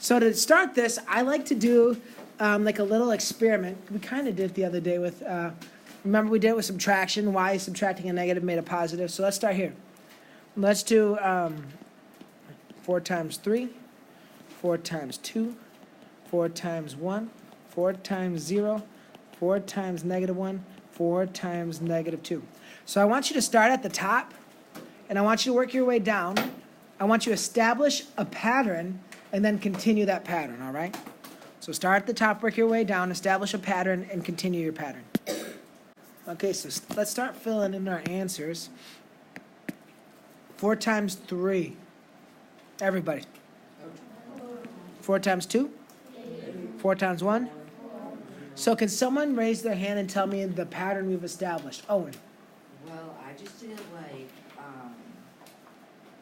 So to start this, I like to do like a little experiment. We kind of did it the other day with, remember we did it with subtraction. Why subtracting a negative made a positive. So let's start here. Let's do 4 times 3, 4 times 2, 4 times 1, 4 times 0, 4 times -1, 4 times -2. So I want you to start at the top, and I want you to work your way down. I want you to establish a pattern and then continue that pattern, all right? So start at the top, work your way down, establish a pattern, and continue your pattern. Okay, so let's start filling in our answers. 4 times 3. Everybody. 4 times 2? 4 times 1? So can someone raise their hand and tell me the pattern we've established? Owen. Well, I just did it like,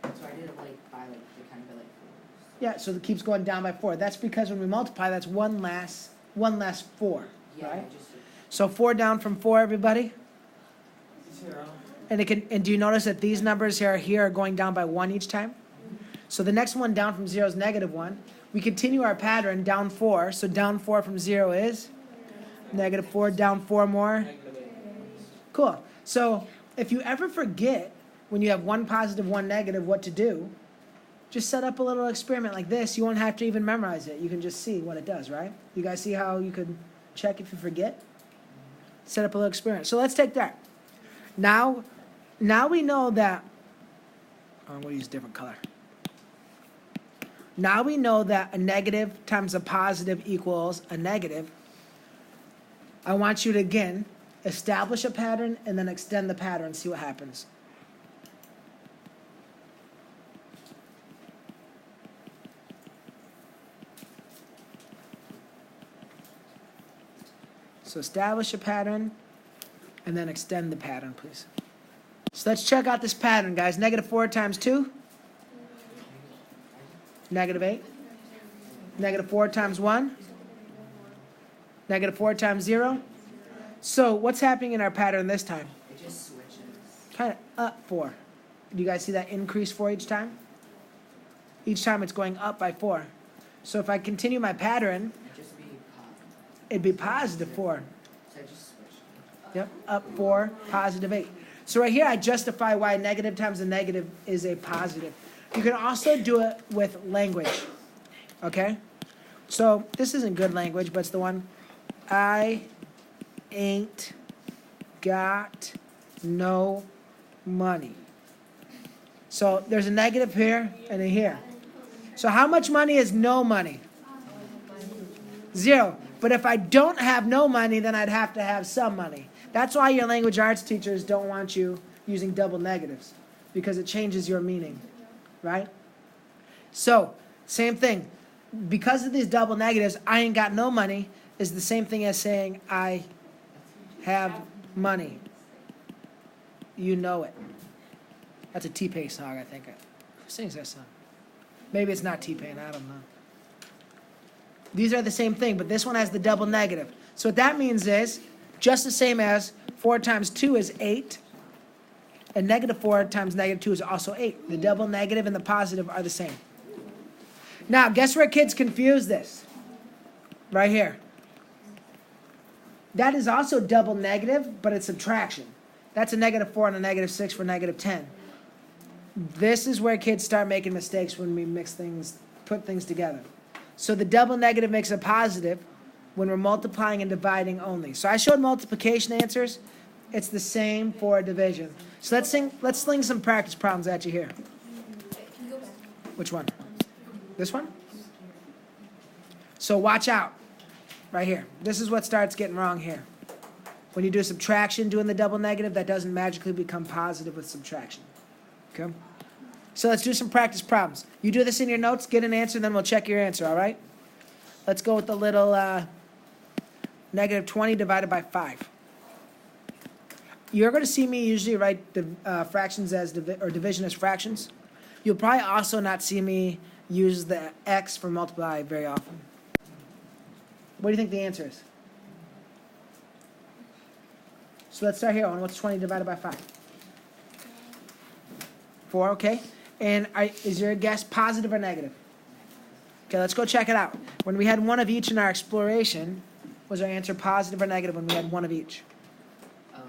so I did it like by like, the kind of like 4s. Yeah, so it keeps going down by 4. That's because when we multiply, that's one less 4, Yeah, right? I just did. So 4 down from 4, everybody? 0. And do you notice that these numbers here are going down by 1 each time? So the next one down from 0 is -1. We continue our pattern down 4. So down 4 from 0 is -4, down 4 more. Cool. So if you ever forget when you have 1 positive, 1 negative, what to do, just set up a little experiment like this. You won't have to even memorize it. You can just see what it does, right? You guys see how you could check if you forget? Set up a little experiment. So let's take that. Now we know that, I'm going to use a different color. Now we know that a negative times a positive equals a negative. I want you to, again, establish a pattern and then extend the pattern and see what happens. So establish a pattern and then extend the pattern, please. So let's check out this pattern, guys. -4 times 2? -8. -4 times 1? -4 times 0? So what's happening in our pattern this time? It just switches. Kind of up 4. Do you guys see that increase 4 each time? Each time it's going up by 4. So if I continue my pattern, It'd just be positive. it'd be positive 4. So I just switched. Yep, up 4, positive 8. So right here I justify why negative times a negative is a positive. You can also do it with language, okay? So this isn't good language, but it's the one. I ain't got no money. So there's a negative here and a here. So how much money is no money? 0. But if I don't have no money, then I'd have to have some money. That's why your language arts teachers don't want you using double negatives, because it changes your meaning, right? So, same thing. Because of these double negatives, I ain't got no money is the same thing as saying I have money. You know it. That's a T-Pain song, I think. Who sings that song? Maybe it's not T-Pain, I don't know. These are the same thing, but this one has the double negative. So what that means is, just the same as 4 times 2 is 8, and -4 times -2 is also 8. The double negative and the positive are the same. Now, guess where kids confuse this? Right here. That is also double negative, but it's subtraction. That's a -4 and a -6 for -10. This is where kids start making mistakes when we mix things, put things together. So the double negative makes a positive when we're multiplying and dividing only. So I showed multiplication answers. It's the same for division. So let's sling some practice problems at you here. Which one? This one? So watch out. Right here. This is what starts getting wrong here. When you do subtraction, doing the double negative, that doesn't magically become positive with subtraction. Okay? So let's do some practice problems. You do this in your notes, get an answer, then we'll check your answer, all right? Let's go with the little -20 divided by 5. You're going to see me usually write the fractions as division as fractions. You'll probably also not see me use the x for multiply very often. What do you think the answer is? So let's start here on what's 20 divided by 5? 4, okay. And is your guess positive or negative? Okay, let's go check it out. When we had one of each in our exploration, was our answer positive or negative when we had one of each? Oh.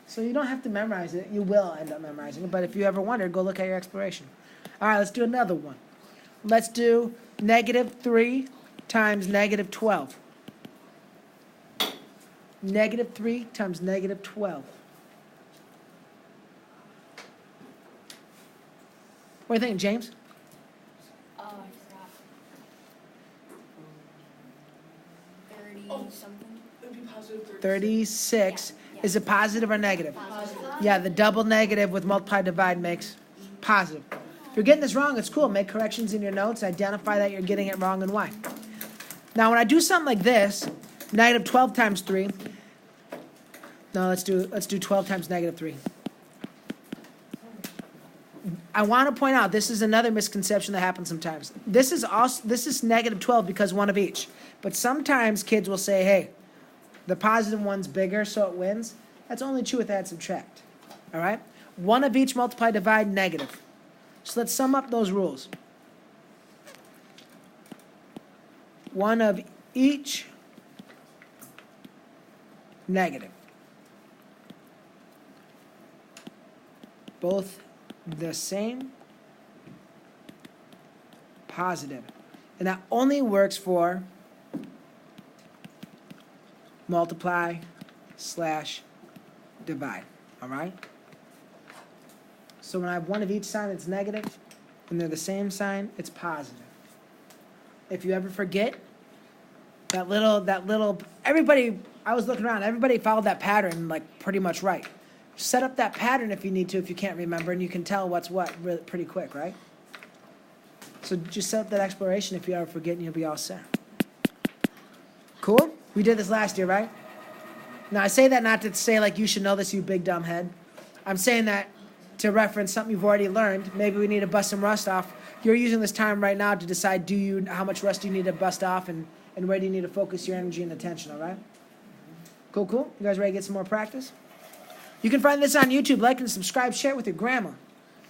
So you don't have to memorize it. You will end up memorizing it, but if you ever wondered, go look at your exploration. All right, let's do another one. Let's do -3 times -12. -3 times -12. What do you think, James? Oh, I forgot. 30 something. It'd be positive 36. Yeah. Is it positive or negative? Positive. Yeah, the double negative with multiply divide makes positive. If you're getting this wrong, it's cool. Make corrections in your notes. Identify that you're getting it wrong and why. Now, when I do something like this, -12 times 3. No, let's do 12 times -3. I want to point out this is another misconception that happens sometimes. This is -12 because one of each. But sometimes kids will say, "Hey, the positive one's bigger, so it wins." That's only true with add subtract. All right? One of each multiply divide negative. So let's sum up those rules. One of each negative. Both the same positive. And that only works for multiply/divide. All right? So when I have one of each sign, it's negative. When they're the same sign, it's positive. If you ever forget, that little, everybody, I was looking around, everybody followed that pattern like pretty much right. Set up that pattern if you need to, if you can't remember, and you can tell what's what pretty quick, right? So just set up that exploration if you ever forget, and you'll be all set. Cool? We did this last year, right? Now, I say that not to say like you should know this, you big dumb head. I'm saying that to reference something you've already learned. Maybe we need to bust some rust off. You're using this time right now to decide how much rust do you need to bust off and where do you need to focus your energy and attention, all right? Cool, cool. You guys ready to get some more practice? You can find this on YouTube. Like and subscribe. Share it with your grandma.